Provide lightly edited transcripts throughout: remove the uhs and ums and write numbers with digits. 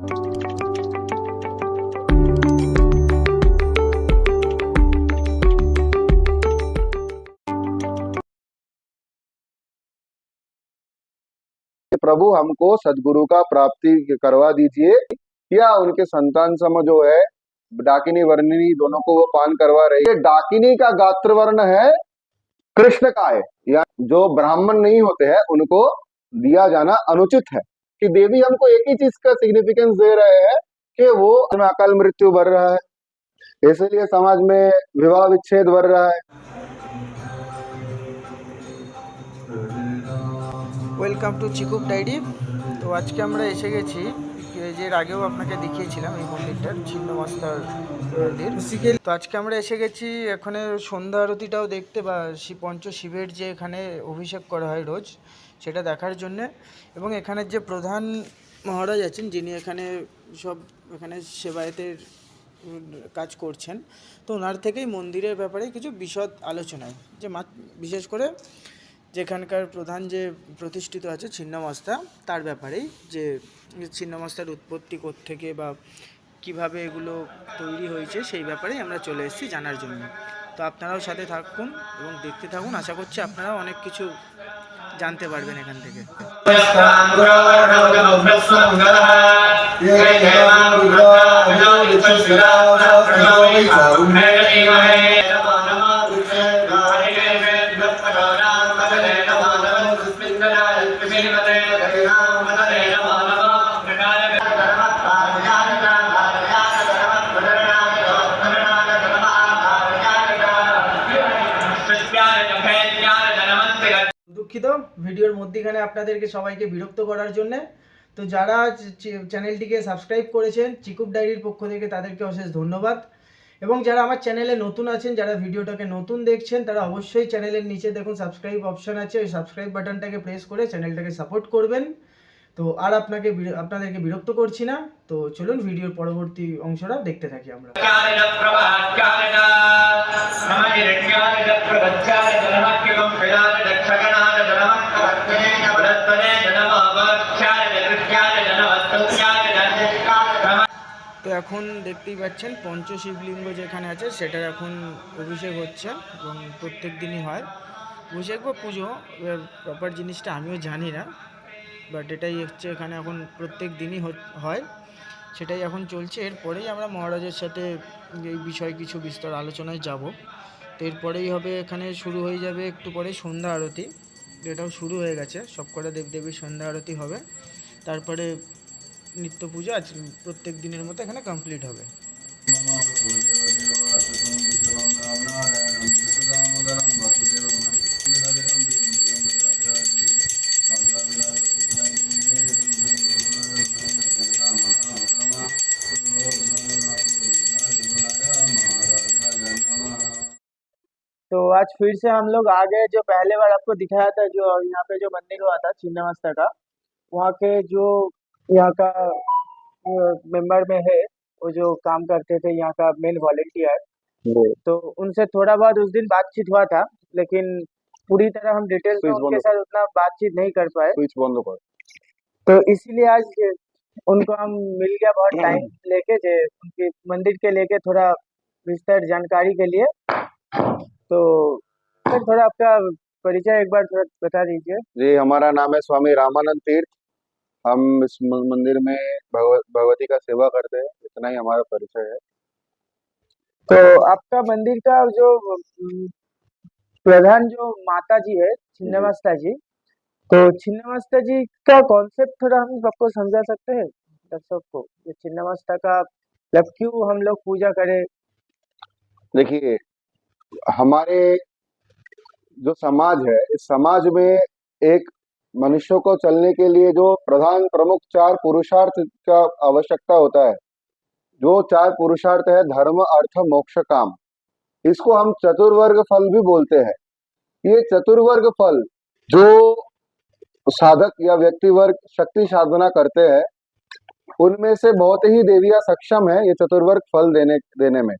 प्रभु हमको सदगुरु का प्राप्ति करवा दीजिए, या उनके संतान सम जो है डाकिनी वर्णिनी दोनों को वो पान करवा रही है। डाकिनी का गात्र वर्ण है कृष्ण का है, या जो ब्राह्मण नहीं होते हैं उनको दिया जाना अनुचित है। कि देवी हमको एक ही चीज का सिग्निफिकेंस दे रहे हैं कि वो अकाल मृत्यु बढ़ रहा है, इसलिए समाज में विवाह विच्छेद बढ़ रहा है। ওয়েলকাম টু চিকুপ ডায়েরি। তো আজকে আমরা এসে গেছি, যে এর আগেও আপনাকে দেখিয়েছিলাম এই মন্দিরটার, ছিন্নমস্তার মন্দির। তো আজকে আমরা এসে গেছি এখানে সন্ধ্যা আরতিটাও দেখতে, বা পঞ্চশিবের যে এখানে অভিষেক করা হয় রোজ, সেটা দেখার জন্যে। এবং এখানের যে প্রধান মহারাজ আছেন, যিনি এখানে সব এখানে সেবায়েতের কাজ করছেন, তো ওনার থেকেই মন্দিরের ব্যাপারে কিছু বিশদ আলোচনায়, যে বিশেষ করে যেখানকার প্রধান যে প্রতিষ্ঠিত আছে ছিন্নমস্তা, তার ব্যাপারেই, যে ছিন্নমস্তার উৎপত্তি কোত্থেকে বা কিভাবে এগুলো তৈরি হয়েছে, সেই ব্যাপারেই আমরা চলে এসেছি জানার জন্য। তো আপনারাও সাথে থাকুন এবং দেখতে থাকুন, আশা করছি আপনারাও অনেক কিছু জানতে পারবেন এখান থেকে। দুঃখিত ভিডিওর মধ্যেখানে আপনাদেরকে সবাইকে বিরক্ত করার জন্য। তো যারা চ্যানেলটিকে সাবস্ক্রাইব করেছেন চিকুপ ডায়েরির পক্ষ থেকে, তাদেরকে অশেষ ধন্যবাদ। এবং যারা আমার চ্যানেলে নতুন আছেন, যারা ভিডিওটাকে নতুন দেখছেন, তারা অবশ্যই চ্যানেলের নিচে দেখুন সাবস্ক্রাইব অপশান আছে, ওই সাবস্ক্রাইব বাটনটাকে প্রেস করে চ্যানেলটাকে সাপোর্ট করবেন। তো আর আপনাদেরকে বিরক্ত করছি না, তো চলুন ভিডিওর পরবর্তী অংশটা দেখতে থাকি আমরা। তো এখন দেখতেই পাচ্ছেন পঞ্চশিবলিঙ্গ যেখানে আছে সেটার এখন অভিষেক হচ্ছে, এবং প্রত্যেক দিনই হয় অভিষেক বা পুজো। প্রপার জিনিসটা আমিও জানি না, বাট এটাই হচ্ছে এখানে এখন প্রত্যেক দিনই হয়, সেটাই এখন চলছে। এরপরেই আমরা মহারাজের সাথে এই বিষয়ে কিছু বিস্তর আলোচনায় যাব। তো এরপরেই হবে, এখানে শুরু হয়ে যাবে একটু পরে সন্ধ্যা আরতি, এটাও শুরু হয়ে গেছে, সবকটা দেবদেবীর সন্ধ্যা আরতি হবে। তারপরে নিত্য পুজো আজ প্রত্যেক দিনের মতো এখানে কমপ্লিট হবে। तो आज फिर से हम लोग आ गए, जो पहले बार आपको दिखाया था, जो यहाँ पे जो मंदिर हुआ था छिन्नमस्ता का, वहाँ के जो यहाँ का मेंबर में है, वो जो काम करते थे यहाँ का मेन वॉलेंटियर, तो उनसे थोड़ा बहुत उस दिन बातचीत हुआ था, लेकिन पूरी तरह हम डिटेल्स में उनके साथ उतना बातचीत नहीं कर पाए। तो इसीलिए आज उनको हम मिल गया बहुत टाइम लेके, जो उनके मंदिर के लेके थोड़ा विस्तार जानकारी के लिए। तो सर थोड़ा आपका परिचय एक बार थोड़ा बता दीजिए। जी, हमारा नाम है स्वामी रामानंद तीर्थ। हम इस मंदिर में भगवती का सेवा करते हैं, इतना ही हमारा परिचय है। तो आपका मंदिर का जो प्रधान जो माता जी है छिन्नमस्ता जी, तो छिन्नमस्ता जी का कॉन्सेप्ट थोड़ा हम सबको समझा सकते हैं दर्शक को, छिन्नमस्ता का मतलब क्यों हम लोग पूजा करें? देखिए, हमारे जो समाज है, इस समाज में एक मनुष्य को चलने के लिए जो प्रधान प्रमुख 4 पुरुषार्थ का आवश्यकता होता है, जो 4 पुरुषार्थ है धर्म अर्थ मोक्ष काम, इसको हम चतुर्वर्ग फल भी बोलते हैं। ये चतुर्वर्ग फल जो साधक या व्यक्ति वर्ग शक्ति साधना करते हैं, उनमें से बहुत ही देवियां सक्षम है ये चतुर्वर्ग फल देने में।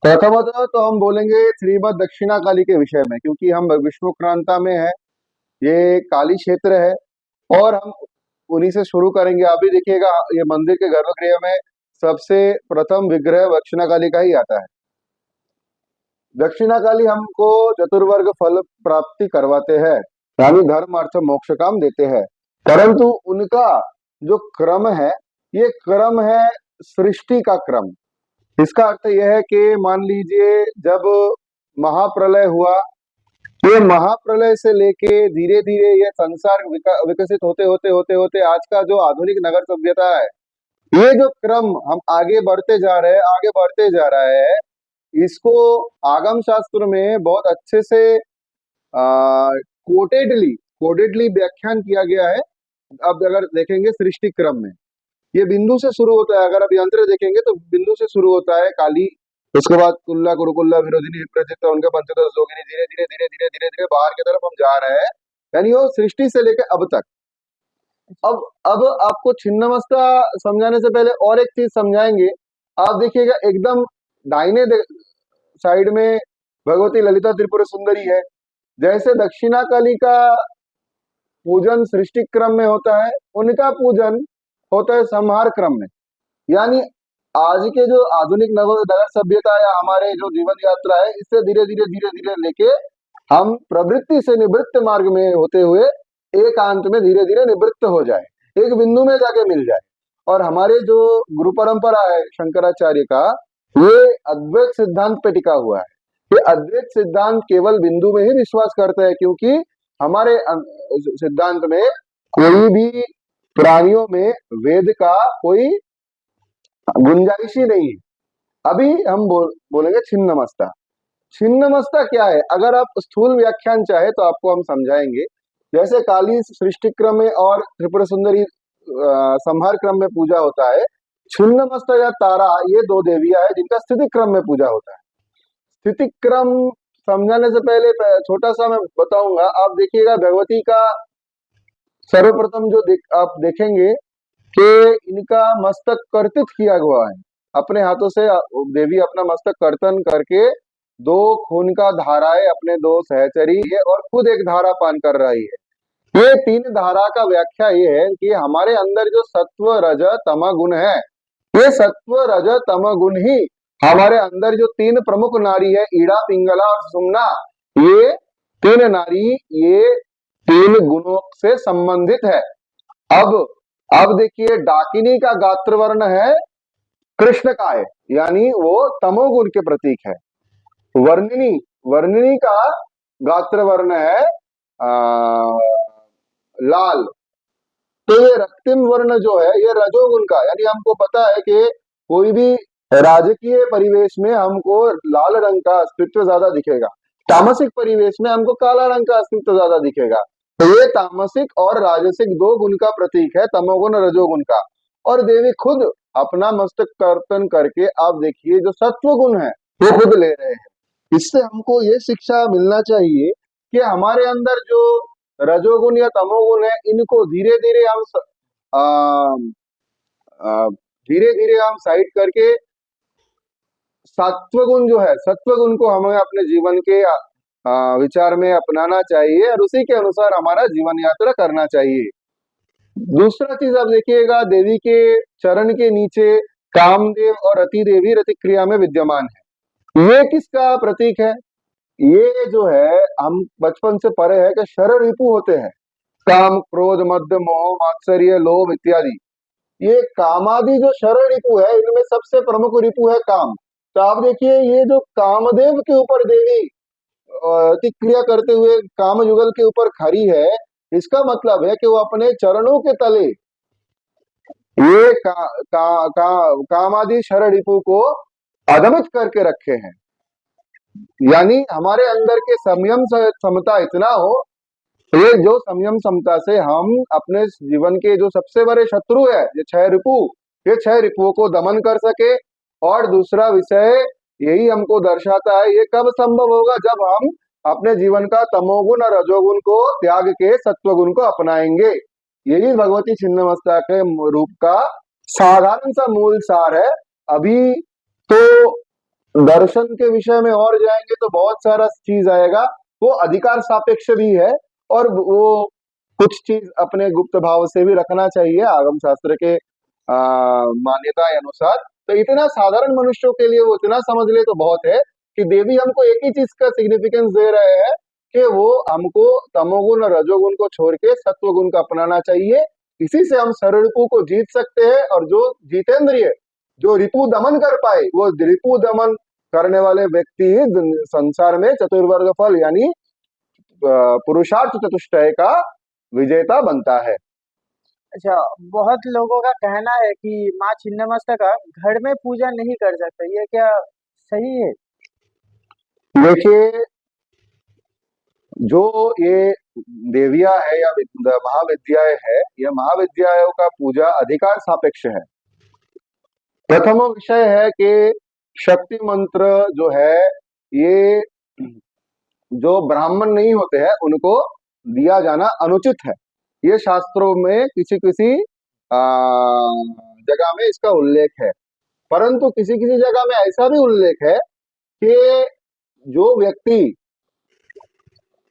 प्रथमतः तो हम बोलेंगे श्रीमद दक्षिणा काली के विषय में, क्योंकि हम विष्णुक्रांता में है, ये काली क्षेत्र है, और हम उन्हीं से शुरू करेंगे। आप भी देखिएगा ये मंदिर के गर्भगृह में सबसे प्रथम विग्रह दक्षिणाकाली का ही आता है। दक्षिणाकाली हमको चतुर्वर्ग फल प्राप्ति करवाते हैं, यानी धर्म अर्थ मोक्ष काम देते हैं, परंतु उनका जो क्रम है, ये क्रम है सृष्टि का क्रम। इसका अर्थ यह है कि मान लीजिए जब महाप्रलय हुआ, ये महाप्रलय से लेके धीरे धीरे ये संसार विकसित होते होते होते होते आज का जो आधुनिक नगर सभ्यता है, ये जो क्रम हम आगे बढ़ते जा रहे हैं, आगे बढ़ते जा रहा है, इसको आगम शास्त्र में बहुत अच्छे से कोटेडली व्याख्यान किया गया है। अब अगर देखेंगे सृष्टि क्रम में, ये बिंदु से शुरू होता है। अगर आप यंत्र देखेंगे तो बिंदु से शुरू होता है काली, उसके बाद कुल्ला कुरुकुल्ला विरोधिनी विप्रचित उनके पंचदश जोगिनी, धीरे धीरे धीरे धीरे धीरे धीरे बाहर की तरफ हम जा रहे हैं, यानी वो सृष्टि से लेकर अब तक। अब आपको छिन्नमस्ता समझाने से पहले और एक चीज समझाएंगे। आप देखिएगा एकदम दाहिने साइड में भगवती ललिता त्रिपुर सुंदरी है। जैसे दक्षिणाकाली का पूजन सृष्टि क्रम में होता है, उनका पूजन होता है संहार क्रम में। यानी आज के जो आधुनिक नगर सभ्यता या हमारे जो जीवन यात्रा है, इससे धीरे धीरे धीरे धीरे लेके हम प्रवृत्ति से निवृत्त मार्ग में होते हुए एकांत में धीरे धीरे निवृत्त हो जाए, एक बिंदु में जाके मिल जाए। और हमारे जो गुरु परंपरा है शंकराचार्य का, ये अद्वैत सिद्धांत पे टिका हुआ है। ये अद्वैत सिद्धांत केवल बिंदु में ही विश्वास करते हैं, क्योंकि हमारे सिद्धांत में कोई भी प्राणियों में वेद का कोई गुंजाइश ही नहीं है। अभी हम बोलेंगे छिन्नमस्ता। छिन्नमस्ता क्या है? अगर आप स्थूल व्याख्यान चाहे तो आपको हम समझाएंगे। जैसे काली सृष्टि क्रम में और त्रिपुर सुंदरी संहार क्रम में पूजा होता है, छिन्नमस्ता या तारा ये दो देवियां है जिनका स्थिति क्रम में पूजा होता है। स्थिति क्रम समझाने से पहले छोटा सा मैं बताऊंगा। आप देखिएगा भगवती का सर्वप्रथम जो आप देखेंगे कि इनका मस्तक कर्तित किया हुआ है। अपने हाथों से देवी अपना मस्तक कर्तन करके दो खून का धाराएं अपने दो सहचरी है और खुद एक धारा पान कर रही है। ये तीन धारा का व्याख्या ये है कि हमारे अंदर जो सत्व रज तम गुण है, ये सत्व रज तम गुण ही हमारे अंदर जो तीन प्रमुख नारी है, ईड़ा पिंगला और सुमना, ये तीन नारी ये तीन गुणों से संबंधित है। अब देखिए डाकिनी का गात्र वर्ण है कृष्ण का है, यानी वो तमोगुण के प्रतीक है। वर्णिनी का गात्र वर्ण है लाल। तो ये रक्तिम वर्ण जो है ये रजोगुण का, यानी हमको पता है कि कोई भी राजकीय परिवेश में हमको लाल रंग का अस्तित्व ज्यादा दिखेगा, तामसिक परिवेश में हमको काला रंग का अस्तित्व ज्यादा दिखेगा। तो ये तामसिक और राजसिक दो गुण का प्रतीक है, तमोगुण रजोगुण का। और देवी खुद अपना मस्तक कर्तन करके आप देखिए जो सत्व गुण है वो खुद ले रहे हैं। इससे हमको ये शिक्षा मिलना चाहिए कि हमारे अंदर जो रजोगुण या तमोगुण है, इनको धीरे धीरे हम साइड करके सत्वगुण जो है, सत्वगुण को हमें अपने जीवन के विचार में अपनाना चाहिए और उसी के अनुसार हमारा जीवन यात्रा करना चाहिए। दूसरा चीज आप देखिएगा, देवी के चरण के नीचे कामदेव और रति देवी रतिक्रिया में विद्यमान है। ये किसका प्रतीक है? ये जो है हम बचपन से पढ़े हैं कि शर रिपु होते हैं, काम क्रोध मध्य मोह मात्सर्य लोभ इत्यादि। ये कामादि जो शर रिपु है, इनमें सबसे प्रमुख रिपु है काम। तो आप देखिए ये जो कामदेव के ऊपर देवी प्रतिक्रिया करते हुए काम युगल के ऊपर खड़ी है, इसका मतलब है कि वो अपने चरणों के तले ये कामादि शर रिपु को अदमित करके रखे हैं। यानी हमारे अंदर के संयम समता इतना हो, ये जो संयम समता से हम अपने जीवन के जो सबसे बड़े शत्रु है ये छह रिपु, ये छह रिपुओं को दमन कर सके। और दूसरा विषय यही हमको दर्शाता है, ये कब संभव होगा? जब हम अपने जीवन का तमोगुण और रजोगुण को त्याग के सत्वगुण को अपनाएंगे। यही भगवती छिन्नमस्ता के रूप का साधारण सा मूल सार है। अभी तो दर्शन के विषय में और जाएंगे तो बहुत सारा चीज आएगा, वो अधिकार सापेक्ष भी है और वो कुछ चीज अपने गुप्त भाव से भी रखना चाहिए आगम शास्त्र के मान्यता अनुसार। तो इतना साधारण मनुष्यों के लिए वो इतना समझ ले तो बहुत है कि देवी हमको एक ही चीज का सिग्निफिकेंस दे रहे हैं कि वो हमको तमोगुण और रजोगुण को छोड़ के सत्वगुण का अपनाना चाहिए। इसी से हम सर्वरिपु को जीत सकते हैं। और जो जितेंद्रिय, जो रिपु दमन कर पाए, वो रिपु दमन करने वाले व्यक्ति ही संसार में चतुर्वर्ग फल यानी पुरुषार्थ चतुष्टय का विजेता बनता है। अच्छा, बहुत लोगों का कहना है कि माँ छिन्नमस्तिका घर में पूजा नहीं कर सकते, ये क्या सही है? देखिए, जो ये देविया है या महाविद्यालय है, यह महाविद्यालयों का पूजा अधिकार सापेक्ष है। प्रथम विषय है कि शक्ति मंत्र जो है ये जो ब्राह्मण नहीं होते हैं उनको दिया जाना अनुचित है। ये शास्त्रों में किसी किसी जगह में इसका उल्लेख है। परंतु किसी किसी जगह में ऐसा भी उल्लेख है कि जो व्यक्ति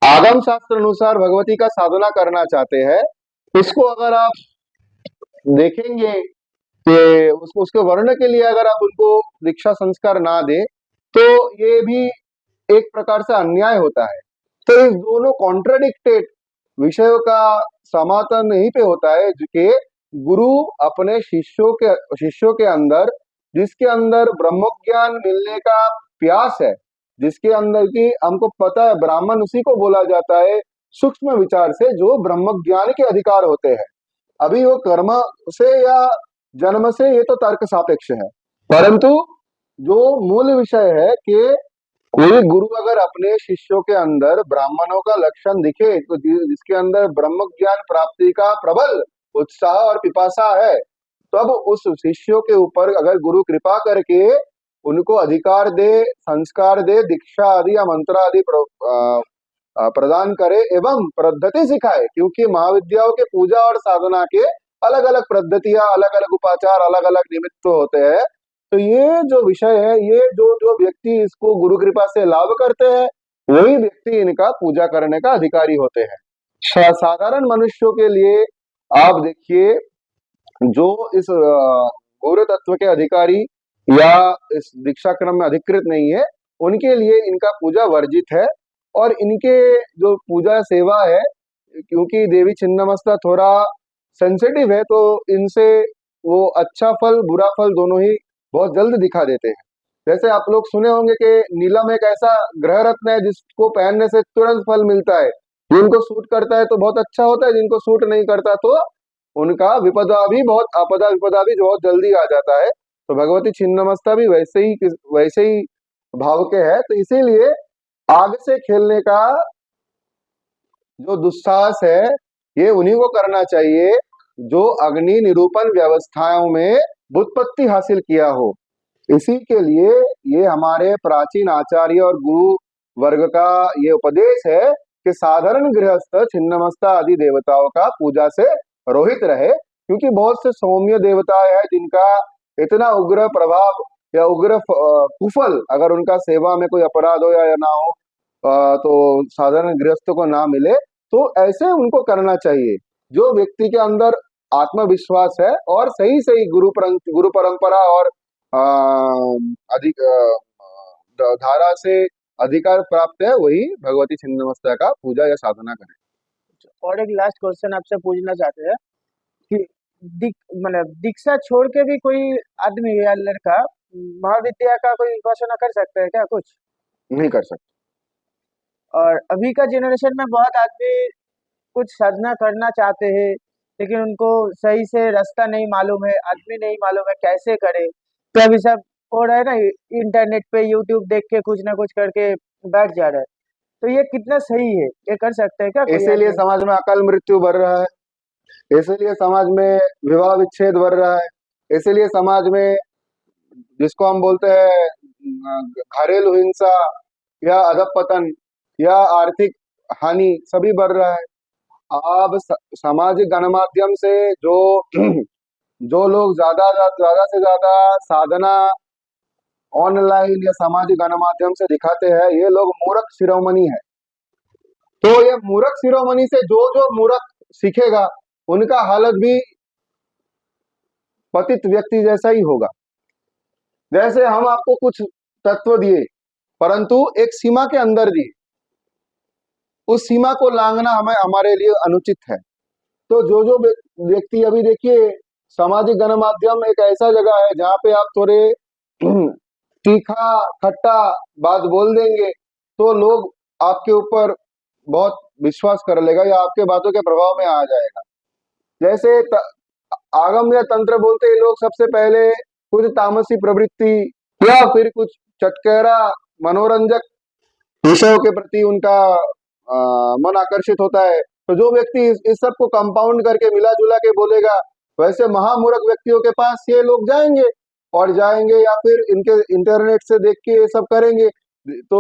आगम शास्त्र अनुसार भगवती का साधना करना चाहते हैं, उसको अगर आप देखेंगे कि उसके वर्ण के लिए अगर आप उनको दीक्षा संस्कार ना दे तो ये भी एक प्रकार से अन्याय होता है। तो इस दोनों कॉन्ट्राडिक्टेड विषयों का समाधान यहीं पे होता है कि गुरु अपने शिष्यों के अंदर, जिसके अंदर ब्रह्म ज्ञान मिलने का प्यास है, जिसके अंदर की हमको पता है ब्राह्मण उसी को बोला जाता है सूक्ष्म विचार से जो ब्रह्म ज्ञान के अधिकार होते हैं। अभी वो कर्म से या जन्म से ये तो तर्क सापेक्ष है। परंतु जो मूल विषय है कि कोई गुरु अगर अपने शिष्यों के अंदर ब्राह्मणों का लक्षण दिखे तो जिसके अंदर ब्रह्म ज्ञान प्राप्ति का प्रबल उत्साह और पिपासा है, तब उस शिष्यों के ऊपर अगर गुरु कृपा करके उनको अधिकार दे, संस्कार दे, दीक्षा आदि या मंत्र आदि प्रदान करे एवं पद्धति सिखाए। क्योंकि महाविद्याओं के पूजा और साधना के अलग अलग पद्धतियां, अलग अलग उपाचार, अलग अलग निमित्त होते हैं। तो ये जो विषय है, ये जो जो व्यक्ति इसको गुरु कृपा से लाभ करते हैं वही व्यक्ति इनका पूजा करने का अधिकारी होते हैं। साधारण मनुष्यों के लिए आप देखिए, जो इस गौर तत्व के अधिकारी या इस दीक्षा क्रम में अधिकृत नहीं है, उनके लिए इनका पूजा वर्जित है। और इनके जो पूजा सेवा है, क्योंकि देवी छिन्नमस्ता थोड़ा सेंसिटिव है, तो इनसे वो अच्छा फल बुरा फल दोनों ही बहुत जल्द दिखा देते हैं। जैसे आप लोग सुने होंगे कि नीलम एक ऐसा ग्रह रत्न है जिसको पहनने से तुरंत फल मिलता है। जिनको सूट करता है तो बहुत अच्छा होता है, जिनको सूट नहीं करता तो उनका आपदा विपदा भी बहुत जल्दी आ जाता है। तो भगवती छिन्नमस्ता भी वैसे ही भाव के है। तो इसीलिए आग से खेलने का जो दुस्साहस है ये उन्हीं को करना चाहिए जो अग्नि निरूपण व्यवस्थाओं में व्युत्पत्ति हासिल किया हो। इसी के लिए ये हमारे प्राचीन आचार्य और गुरु वर्ग का ये उपदेश है कि साधारण गृहस्थ छिन्नमस्ता आदि देवताओं का पूजा से रोहित रहे। क्योंकि बहुत से सौम्य देवताएं हैं जिनका इतना उग्र प्रभाव या उग्र कुफल अगर उनका सेवा में कोई अपराध हो या ना हो तो साधारण गृहस्थ को ना मिले। तो ऐसे उनको करना चाहिए जो व्यक्ति के अंदर आत्मविश्वास है और सही सही गुरु परंपरा और अधिक धारा से अधिकार प्राप्त है, वही भगवती छिन्नमस्ता का पूजा या साधना करें। और एक लास्ट क्वेश्चन आपसे पूछना चाहते हैं कि मतलब दीक्षा छोड़ के भी कोई आदमी या लड़का महाविद्या का कोई उपासना कर सकता है क्या? कुछ नहीं कर सकते। और अभी का जनरेशन में बहुत आदमी कुछ साधना करना चाहते हैं लेकिन उनको सही से रास्ता नहीं मालूम है, आदमी नहीं मालूम है कैसे करे। तो अभी सब हो रहा है ना, इंटरनेट पे यूट्यूब देख के कुछ ना कुछ करके बैठ जा रहा है। तो ये कितना सही है, ये कर सकते हैं क्या कोई इसीलिए आदमी? समाज में अकाल मृत्यु बढ़ रहा है, इसीलिए समाज में विवाह विच्छेद बढ़ रहा है, इसीलिए समाज में जिसको हम बोलते हैं घरेलू हिंसा या अधपतन या आर्थिक हानि सभी बढ़ रहा है। अब सामाजिक गणमाध्यम से जो जो लोग ज्यादा से ज्यादा साधना ऑनलाइन या सामाजिक गणमाध्यम से दिखाते हैं, ये लोग मूर्ख शिरोमणि है। तो ये मूर्ख शिरोमणि से जो जो मूर्ख सीखेगा उनका हालत भी पतित व्यक्ति जैसा ही होगा। जैसे हम आपको कुछ तत्व दिए परंतु एक सीमा के अंदर दिए, उस सीमा को लांघना हमें हमारे लिए अनुचित है। तो जो व्यक्ति, अभी देखिए सामाजिक गणमाध्यम एक ऐसा जगह है जहाँ पे आप थोड़े तीखा खट्टा बात बोल देंगे तो लोग आपके ऊपर बहुत विश्वास कर लेगा या आपके बातों के प्रभाव में आ जाएगा। जैसे आगम या तंत्र बोलते ही लोग सबसे पहले कुछ तामसी प्रवृत्ति या फिर कुछ चटकेरा मनोरंजक विषयों के प्रति उनका मन आकर्षित होता है। तो जो व्यक्ति इस सब को कंपाउंड करके मिला जुला के बोलेगा, वैसे महामूर्ख व्यक्तियों के पास ये लोग जाएंगे और जाएंगे या फिर इनके इंटरनेट से देख के ये सब करेंगे। तो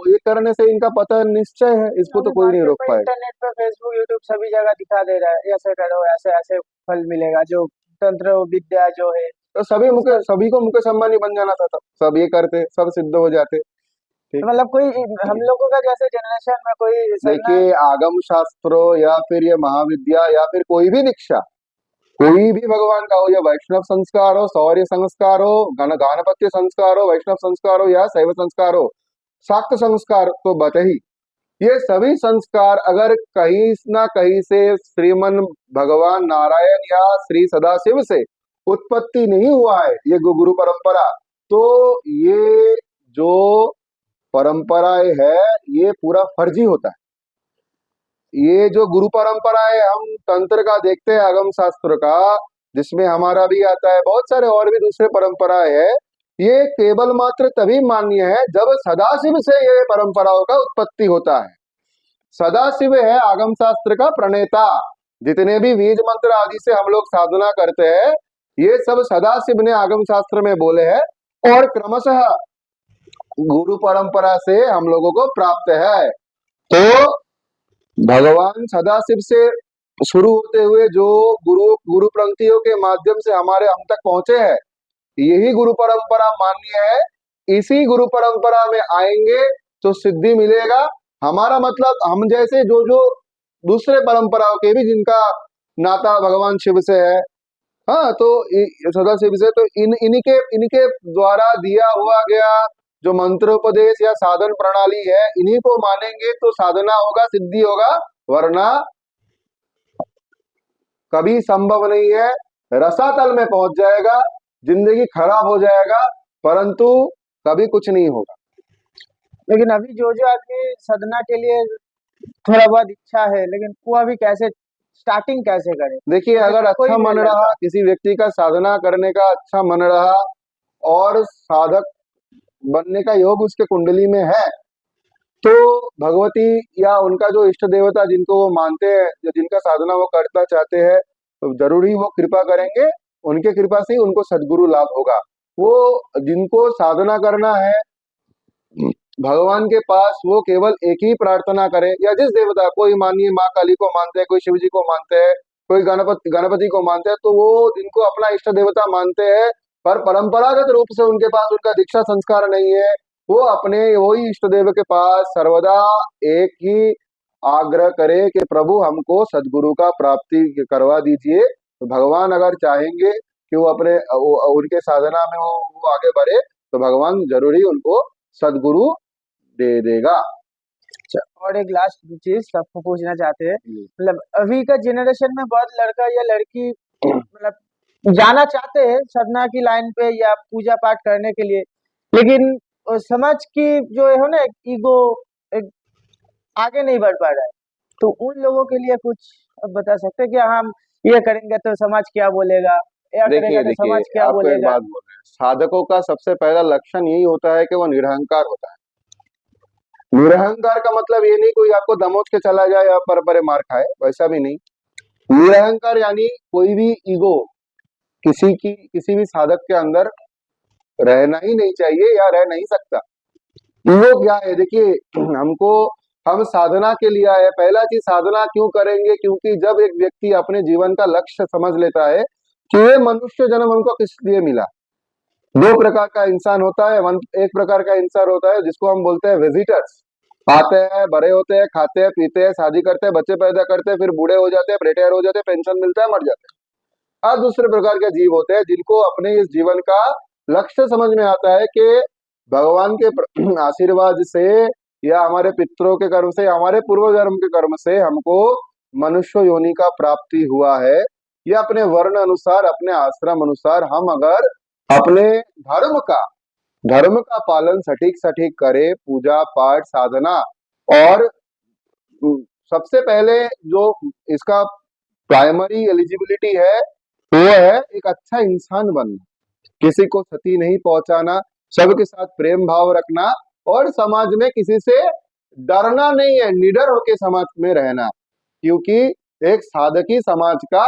ये करने से इनका पतन निश्चय है, इसको तो कोई नहीं रोक पाएगा। इंटरनेट पे फेसबुक यूट्यूब सभी जगह दिखा दे रहा है, ऐसे करो ऐसे ऐसे फल मिलेगा, जो तंत्र विद्या जो है तो सभी को मुकेश अंबानी बन जाना था, सब ये करते, सब सिद्ध हो जाते। ठीक, मतलब कोई हम लोगों का जैसे जनरेशन में कोई देखिए आगम शास्त्रों या फिर ये महाविद्या या फिर कोई भी दीक्षा, कोई भी भगवान का हो, या वैष्णव संस्कार हो, शौर्य संस्कार हो, गणपत्य संस्कार हो, वैष्णव संस्कार हो या शैव संस्कार हो, शाक्त संस्कार तो बत ही, ये सभी संस्कार अगर कहीं ना कहीं से श्रीमन भगवान नारायण या श्री सदाशिव से उत्पत्ति नहीं हुआ है, ये गुरु परंपरा, तो ये जो परंपराएं है ये पूरा फर्जी होता है। ये जो गुरु परंपरा है, हम तंत्र का देखते हैं, आगम शास्त्र का, जिसमें हमारा भी आता है, बहुत सारे और भी दूसरे परंपराएं है, ये केवल मात्र तभी मान्य है जब सदाशिव से ये परंपराओं का उत्पत्ति होता है। सदाशिव है आगम शास्त्र का प्रणेता। जितने भी बीज मंत्र आदि से हम लोग साधना करते हैं, ये सब सदाशिव ने आगम शास्त्र में बोले हैं और क्रमशः गुरु परंपरा से हम लोगों को प्राप्त है। तो भगवान सदाशिव से शुरू होते हुए जो गुरु पंक्तियों के माध्यम से हमारे हम तक पहुंचे हैं, यही गुरु परंपरा मान्य है। इसी गुरु परंपरा में आएंगे तो सिद्धि मिलेगा। हमारा मतलब हम जैसे जो दूसरे परंपराओं के भी जिनका नाता भगवान शिव से है, हाँ, तो सदाशिव से, तो इनके द्वारा दिया हुआ गया जो मंत्रोपदेश या साधन प्रणाली है, इन्हीं को मानेंगे तो साधना होगा, सिद्धि होगा, वरना कभी संभव नहीं है। रसातल में पहुंच जाएगा, जिंदगी खराब हो जाएगा, परंतु कभी कुछ नहीं होगा। लेकिन अभी जो आदमी साधना के लिए थोड़ा बहुत इच्छा है, लेकिन वो अभी कैसे स्टार्टिंग कैसे करे? देखिए, अगर अच्छा मन रहा, किसी व्यक्ति का साधना करने का अच्छा मन रहा और साधक बनने का योग उसके कुंडली में है, तो भगवती या उनका जो इष्ट देवता जिनको वो मानते हैं, जो जिनका साधना वो करना चाहते हैं, तो जरूर ही वो कृपा करेंगे। उनके कृपा से ही उनको सद्गुरु लाभ होगा। वो जिनको साधना करना है भगवान के पास, वो केवल एक ही प्रार्थना करे, या जिस देवता, कोई मानिए माँ काली को मानते हैं, कोई शिव जी को मानते हैं, कोई गणपति को मानते हैं, तो वो जिनको अपना इष्ट देवता मानते हैं पर परंपरागत रूप से उनके पास उनका दीक्षा संस्कार नहीं है, वो अपने वही इष्ट देव के पास सर्वदा एक ही आग्रह करे कि प्रभु हमको सदगुरु का प्राप्ति करवा दीजिए। तो भगवान अगर चाहेंगे कि वो अपने उनके साधना में वो आगे बढ़े, तो भगवान जरूर ही उनको सदगुरु दे देगा। और एक लास्ट चीज सबको पूछना चाहते हैं, मतलब अभी का जनरेशन में बहुत लड़का या लड़की मतलब जाना चाहते हैं साधना की लाइन पे या पूजा पाठ करने के लिए, लेकिन समाज की जो है ना ईगो एक आगे नहीं बढ़ पा रहा है, तो उन लोगों के लिए कुछ बता सकते हैं कि हम ये करेंगे तो समाज क्या बोलेगा, या करेंगे तो समाज क्या बोलेगा? एक बात बोल रहे हैं, साधकों का सबसे पहला लक्षण यही होता है कि वो निरहंकार होता है। निरहंकार का मतलब ये नहीं कोई आपको दमोच के चला जाए या पर मार खाए, वैसा भी नहीं। निरहंकार यानी कोई भी ईगो किसी भी साधक के अंदर रहना ही नहीं चाहिए या रह नहीं सकता। ईगो क्या है? देखिए, हम साधना के लिए आए। पहला चीज, साधना क्यों करेंगे? क्योंकि जब एक व्यक्ति अपने जीवन का लक्ष्य समझ लेता है कि ये मनुष्य जन्म हमको किस लिए मिला। दो प्रकार का इंसान होता है। एक प्रकार का इंसान होता है जिसको हम बोलते हैं विजिटर्स, आते हैं, बड़े होते हैं, खाते हैं, पीते हैं, शादी करते हैं, बच्चे पैदा करते हैं, फिर बूढ़े हो जाते हैं, रिटायर हो जाते हैं, पेंशन मिलता है, मर जाते हैं। और दूसरे प्रकार के जीव होते हैं जिनको अपने इस जीवन का लक्ष्य समझ में आता है कि भगवान के आशीर्वाद से या हमारे पितरों के कर्म से या हमारे पूर्व जन्म के कर्म से हमको मनुष्य योनि का प्राप्ति हुआ है, या अपने वर्ण अनुसार, अपने आश्रम अनुसार हम अगर अपने धर्म का धर्म का पालन सटीक सटीक करे, पूजा पाठ साधना, और सबसे पहले जो इसका प्राइमरी एलिजिबिलिटी है वो है एक अच्छा इंसान बनना, किसी को क्षति नहीं पहुंचाना, सबके साथ प्रेम भाव रखना, और समाज में किसी से डरना नहीं है, निडर होके समाज में रहना। क्योंकि एक साधकी समाज का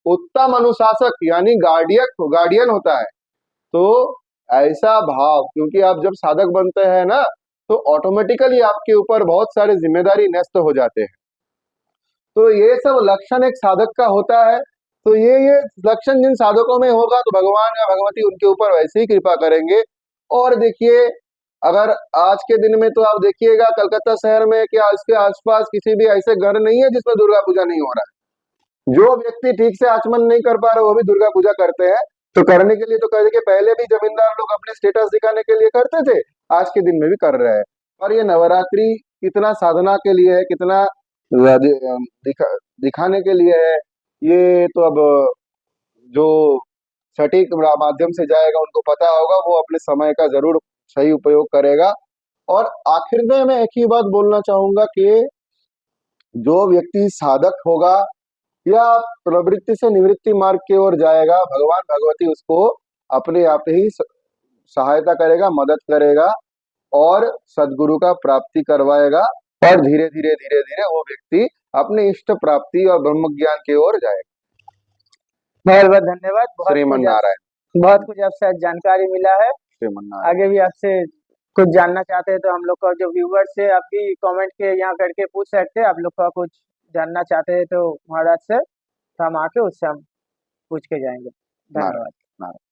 उत्तम अनुशासक यानी गार्डियन होता है। तो ऐसा भाव, क्योंकि आप जब साधक बनते हैं ना, तो ऑटोमेटिकली आपके ऊपर बहुत सारे जिम्मेदारी न्यस्त हो जाते हैं। तो ये सब लक्षण एक साधक का होता है। तो ये लक्षण जिन साधकों में होगा तो भगवान या भगवती उनके ऊपर वैसे ही कृपा करेंगे। और देखिए, अगर आज के दिन में तो आप देखिएगा कलकत्ता शहर में कि उसके आसपास किसी भी ऐसे घर नहीं है जिसमें दुर्गा पूजा नहीं हो रहा है। जो व्यक्ति ठीक से आचमन नहीं कर पा रहे वो भी दुर्गा पूजा करते हैं। तो करने के लिए तो कह के पहले भी जमींदार लोग अपने स्टेटस दिखाने के लिए करते थे, आज के दिन में भी कर रहे हैं। और ये नवरात्रि कितना साधना के लिए है, कितना दिखा, दिखाने के लिए है, ये तो अब जो सटीक माध्यम से जाएगा उनको पता होगा, वो अपने समय का जरूर सही उपयोग करेगा। और आखिर में मैं एक ही बात बोलना चाहूंगा कि जो व्यक्ति साधक होगा या प्रवृत्ति से निवृत्ति मार्ग की ओर जाएगा, भगवान भगवती उसको अपने आप ही सहायता करेगा, मदद करेगा, और सदगुरु का प्राप्ति करवाएगा। और धीरे धीरे धीरे धीरे वो व्यक्ति अपने इष्ट प्राप्ति और ब्रह्म ज्ञान की ओर जाएगा। बहुत बहुत धन्यवाद। श्रीमन नारायण। बहुत कुछ आपसे आज जानकारी मिला है। श्रीमन नारायण। आगे भी आपसे कुछ जानना चाहते हैं तो हम लोग का जो व्यूवर्स है आप भी कमेंट के यहाँ करके पूछ सकते हैं। आप लोग का कुछ जानना चाहते हैं तो महाराज से, तो हम आके उससे हम पूछ के जाएंगे। धन्यवाद। नारायण।